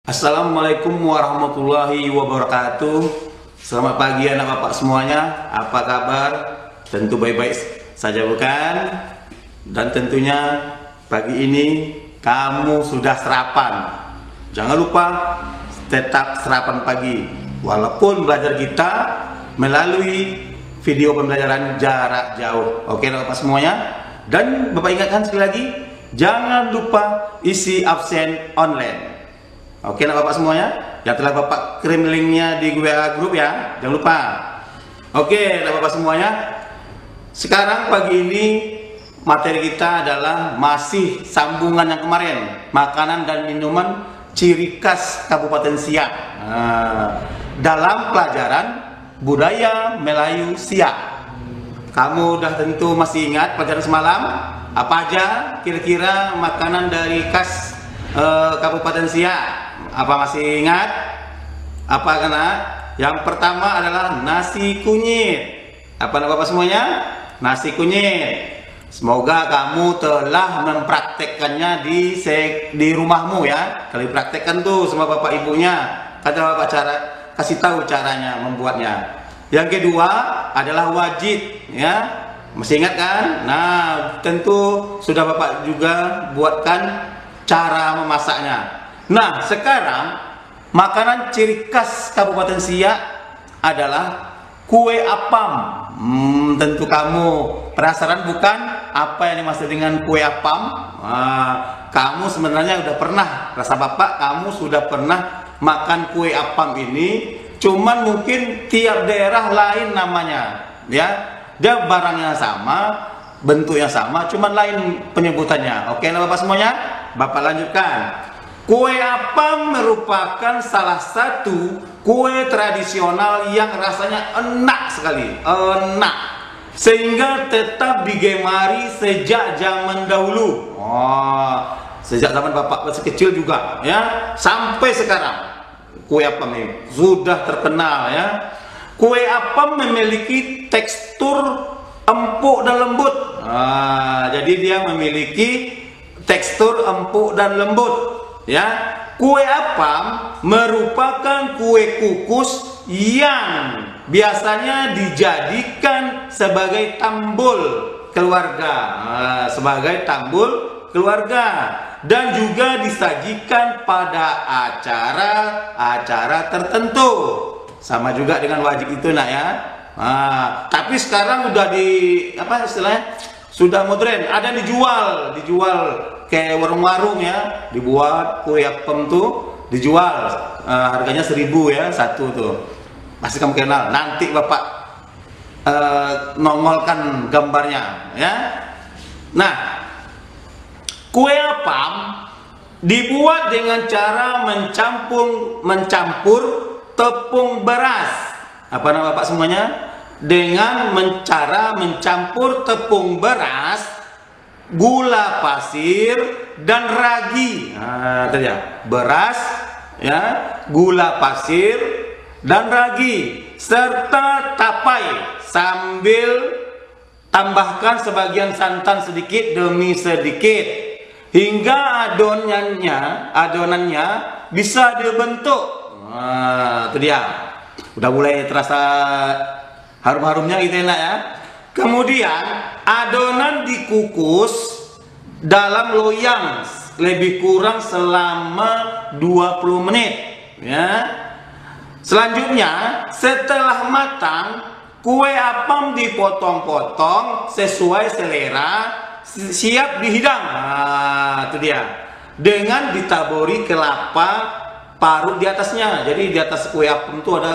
Assalamualaikum warahmatullahi wabarakatuh. Selamat pagi anak bapak semuanya. Apa kabar? Tentu baik-baik saja bukan? Dan tentunya pagi ini kamu sudah sarapan. Jangan lupa tetap sarapan pagi. Walaupun belajar kita melalui video pembelajaran jarak jauh. Oke anak bapak semuanya. Dan bapak ingatkan sekali lagi, jangan lupa isi absen online. Oke anak bapak semuanya, yang telah bapak kirim linknya di WA grup ya, jangan lupa. Oke anak bapak semuanya, sekarang pagi ini materi kita adalah masih sambungan yang kemarin, makanan dan minuman ciri khas Kabupaten Siak, dalam pelajaran budaya Melayu Siak. Kamu udah tentu masih ingat pelajaran semalam, apa aja kira-kira makanan dari khas Kabupaten Siak? Apa masih ingat? Apa kena? Yang pertama adalah nasi kunyit. Apa bapak semuanya? Nasi kunyit. Semoga kamu telah mempraktekkannya di rumahmu ya. Kalau dipraktekkan tuh sama bapak ibunya, kata bapak kasih tahu caranya membuatnya. Yang kedua adalah wajit ya. Masih ingat kan? Nah, tentu sudah bapak juga buatkan cara memasaknya. Nah, sekarang makanan ciri khas Kabupaten Siak adalah kue apam. Tentu kamu penasaran bukan apa yang dimaksud dengan kue apam? Kamu sebenarnya sudah pernah, rasa bapak kamu sudah pernah makan kue apam ini, cuman mungkin tiap daerah lain namanya, ya. Dia barangnya sama, bentuknya sama, cuman lain penyebutannya. Oke, nah bapak semuanya, bapak lanjutkan. Kue apam merupakan salah satu kue tradisional yang rasanya enak sekali, enak, sehingga tetap digemari sejak zaman dahulu. Sejak zaman bapak masih kecil juga, ya, sampai sekarang kue apam ini sudah terkenal, ya. Kue apam memiliki tekstur empuk dan lembut. Jadi dia memiliki tekstur empuk dan lembut. Ya, kue apam merupakan kue kukus yang biasanya dijadikan sebagai tambul keluarga, dan juga disajikan pada acara-acara tertentu. Sama juga dengan wajib itu nak ya. Tapi sekarang udah sudah modern, ada dijual kayak warung-warung ya, dibuat kue apam tuh dijual, harganya 1.000 ya satu tuh, pasti kamu kenal. Nanti bapak nongolkan gambarnya ya. Nah, kue apam dibuat dengan cara mencampur tepung beras. Apa nama bapak semuanya? Dengan cara mencampur tepung beras, gula pasir dan ragi. Tadi ya, beras ya, gula pasir dan ragi serta tapai, sambil tambahkan sebagian santan sedikit demi sedikit hingga adonannya bisa dibentuk. Itu dia. Udah mulai terasa harum-harumnya gitu enak ya. Kemudian adonan dikukus dalam loyang lebih kurang selama 20 menit ya. Selanjutnya setelah matang, kue apam dipotong-potong sesuai selera, siap dihidang. Itu dia. Dengan ditaburi kelapa parut di atasnya. Jadi di atas kue apam itu ada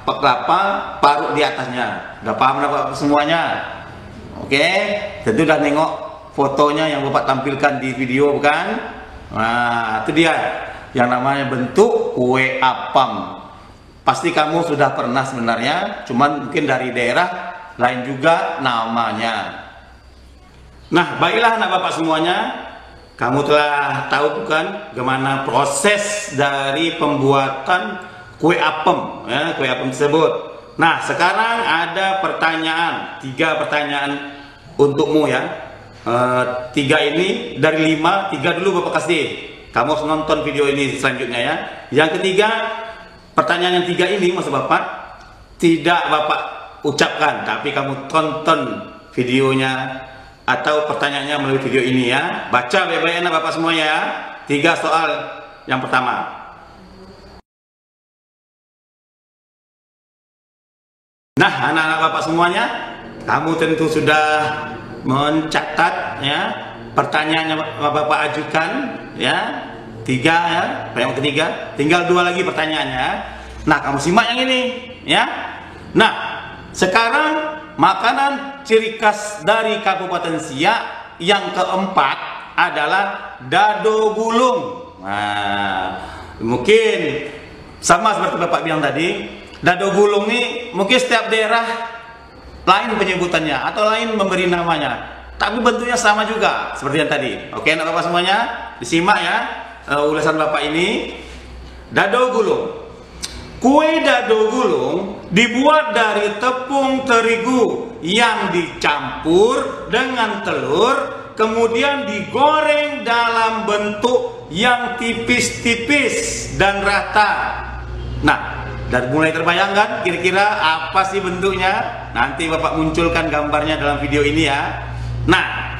kelapa parut di atasnya. Udah paham bapak semuanya? Oke, tentu udah nengok fotonya yang bapak tampilkan di video bukan? Nah, itu dia yang namanya bentuk kue apam. Pasti kamu sudah pernah sebenarnya, cuman mungkin dari daerah lain juga namanya. Nah, baiklah anak bapak semuanya, kamu telah tahu bukan gimana proses dari pembuatan kue apam ya, kue apam tersebut. Nah, sekarang ada pertanyaan, 3 pertanyaan untukmu ya. 3 ini dari 5, 3 dulu bapak kasih. kamu harus nonton video ini selanjutnya ya. Yang ketiga, pertanyaan yang tiga ini maksud Bapak tidak Bapak ucapkan, tapi kamu tonton videonya atau pertanyaannya melalui video ini ya. Baca baik-baik anak Bapak semuanya ya. 3 soal yang pertama. Nah, anak-anak Bapak semuanya, kamu tentu sudah mencatat ya pertanyaan yang Bapak ajukan ya. 3 ya, yang ketiga. Tinggal 2 lagi pertanyaannya. Nah, kamu simak yang ini ya. Nah, sekarang makanan ciri khas dari Kabupaten Siak yang keempat adalah dado gulung. Nah, mungkin sama seperti Bapak bilang tadi, dado gulung ini mungkin setiap daerah lain penyebutannya atau lain memberi namanya, tapi bentuknya sama juga seperti yang tadi. Oke, anak Bapak semuanya, disimak ya ulasan Bapak ini. Dado gulung. Kue dado gulung dibuat dari tepung terigu yang dicampur dengan telur, kemudian digoreng dalam bentuk yang tipis-tipis dan rata. Nah, dan mulai terbayangkan kira-kira apa sih bentuknya? Nanti Bapak munculkan gambarnya dalam video ini ya. Nah,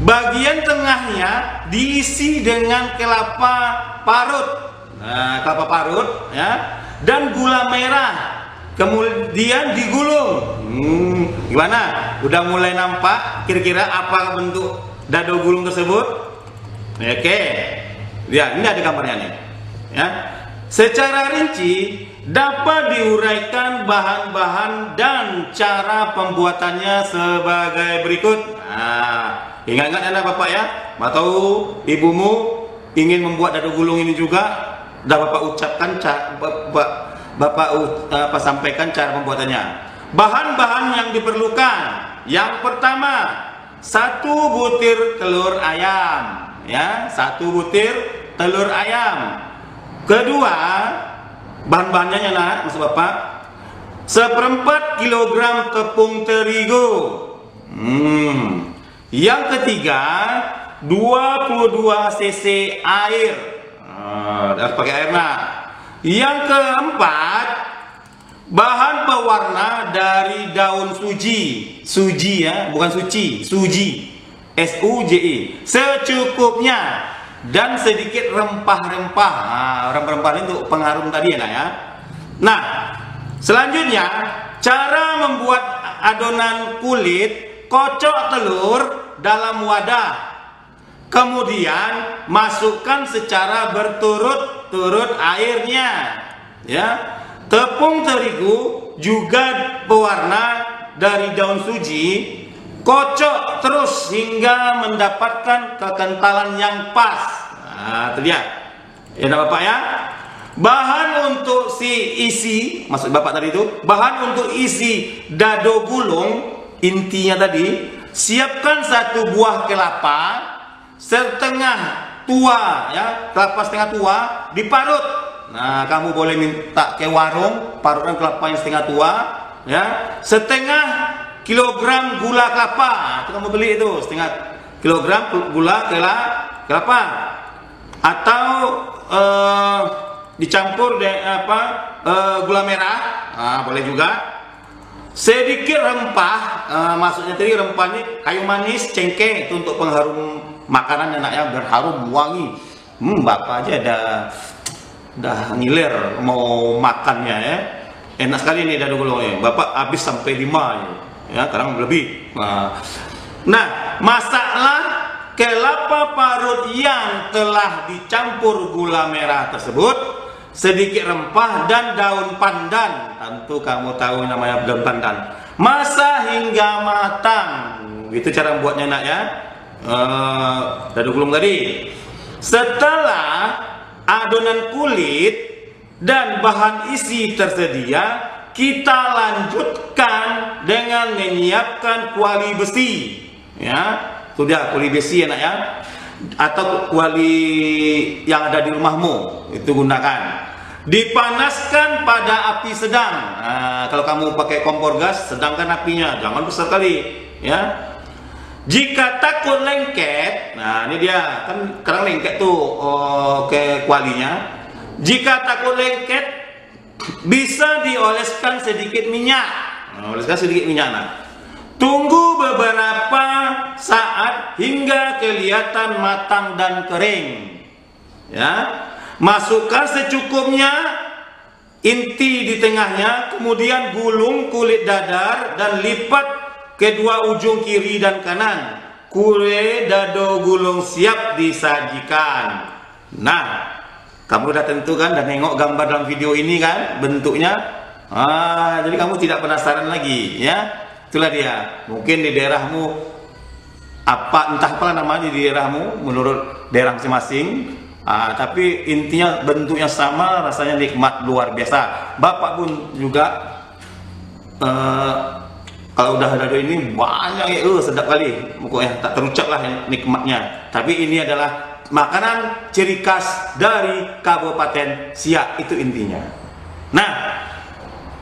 bagian tengahnya diisi dengan kelapa parut. Nah, kelapa parut ya, dan gula merah, kemudian digulung. Gimana? Udah mulai nampak kira-kira apa bentuk dado gulung tersebut? Oke, ya ini ada gambarnya nih. Ya, secara rinci dapat diuraikan bahan-bahan dan cara pembuatannya sebagai berikut. Nah, ingat-ingat anak Bapak ya, atau ibumu ingin membuat dado gulung ini juga, dah Bapak ucapkan, Bapak sampaikan cara pembuatannya. Bahan-bahan yang diperlukan. Yang pertama, 1 butir telur ayam, ya, 1 butir telur ayam. Kedua, bahan-bahannya nak, maksud Bapak, 1/4 kilogram tepung terigu. Yang ketiga, 22 cc air. Harus pakai air nak. Yang keempat, bahan pewarna dari daun suji. Suji ya, bukan suci, suji. SUJI. Secukupnya. Dan sedikit rempah-rempah. Rempah-rempah ini untuk pengharum tadi ya nak ya. Nah, selanjutnya cara membuat adonan kulit. Kocok telur dalam wadah. Kemudian masukkan secara berturut-turut airnya, ya. Tepung terigu juga pewarna dari daun suji. Kocok terus hingga mendapatkan kekentalan yang pas. Nah, itu dia. Ya, Bapak ya. Bahan untuk isi, maksud Bapak tadi itu, bahan untuk isi dado gulung, intinya tadi, siapkan 1 buah kelapa setengah tua ya, kelapa setengah tua diparut. Nah, kamu boleh minta ke warung parutan kelapa yang setengah tua ya, setengah kilogram gula kelapa. Itu kamu beli itu setengah kilogram gula kelapa, atau dicampur gula merah. Nah, boleh juga. Sedikit rempah, maksudnya tadi rempah ini kayu manis, cengkeh, itu untuk pengharum makanan enaknya biar harum wangi. Bapak aja dah ngiler mau makannya ya. Enak sekali nih dado gulungnya. Bapak habis sampai 5 ya, kadang lebih. Nah, masaklah kelapa parut yang telah dicampur gula merah tersebut, sedikit rempah dan daun pandan. Tentu kamu tahu namanya daun pandan. Masak hingga matang. Itu cara membuatnya nak ya. Dado gulung tadi. Setelah adonan kulit dan bahan isi tersedia, kita lanjutkan dengan menyiapkan kuali besi. Ya, sudah kuali besi anak ya, atau kuali yang ada di rumahmu itu gunakan. Dipanaskan pada api sedang. Nah, kalau kamu pakai kompor gas, sedangkan apinya, jangan besar kali ya. Jika takut lengket, nah ini dia kan kadang lengket tuh ke kualinya. Jika takut lengket, bisa dioleskan sedikit minyak. Nah, oleskan sedikit minyak. Nah, tunggu beberapa saat hingga kelihatan matang dan kering. Ya, masukkan secukupnya inti di tengahnya, kemudian gulung kulit dadar dan lipat kedua ujung kiri dan kanan. Kue dado gulung siap disajikan. Nah, kamu udah tentukan dan nengok gambar dalam video ini kan bentuknya. Jadi kamu tidak penasaran lagi ya. Itulah dia. Mungkin di daerahmu entah apa namanya di daerahmu menurut daerah masing-masing. Tapi intinya bentuknya sama, rasanya nikmat luar biasa. Bapak pun juga kalau udah dado ini banyak ya, sedap kali, pokoknya tak terucap lah nikmatnya. Tapi ini adalah makanan ciri khas dari Kabupaten Siak, itu intinya. Nah,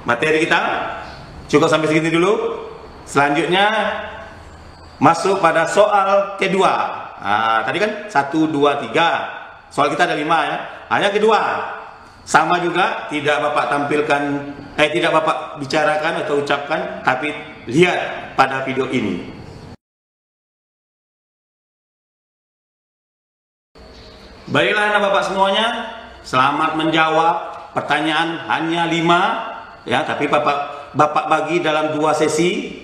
materi kita cukup sampai segini dulu. Selanjutnya masuk pada soal kedua. Tadi kan 1, 2, 3. Soal kita ada 5 ya. Yang kedua sama juga, tidak Bapak tampilkan, tidak Bapak bicarakan atau ucapkan, tapi lihat pada video ini. Baiklah anak Bapak semuanya, selamat menjawab. Pertanyaan hanya 5 ya, tapi Bapak bagi dalam 2 sesi.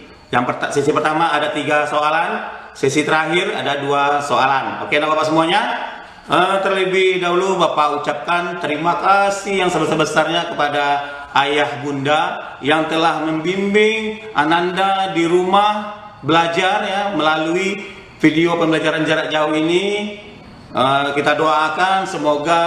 Sesi pertama ada 3 soalan, sesi terakhir ada 2 soalan. Oke anak Bapak semuanya. Terlebih dahulu Bapak ucapkan terima kasih yang sebesar-besarnya kepada ayah bunda yang telah membimbing Ananda di rumah belajar ya melalui video pembelajaran jarak jauh ini. Kita doakan semoga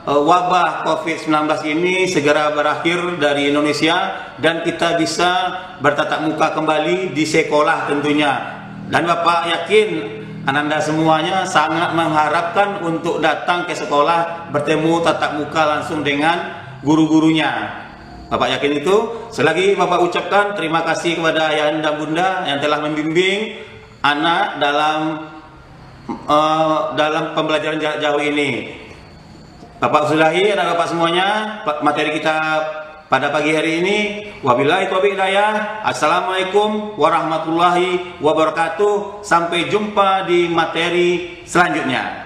wabah COVID-19 ini segera berakhir dari Indonesia dan kita bisa bertatap muka kembali di sekolah tentunya. Dan Bapak yakin Ananda semuanya sangat mengharapkan untuk datang ke sekolah, bertemu tatap muka langsung dengan guru-gurunya. Bapak yakin itu. Selagi Bapak ucapkan terima kasih kepada ayah dan bunda yang telah membimbing anak dalam pembelajaran jarak jauh ini. Bapak sudahi anak Bapak semuanya materi kita pada pagi hari ini. Wabillahi taufiq hidayah. Assalamualaikum warahmatullahi wabarakatuh. Sampai jumpa di materi selanjutnya.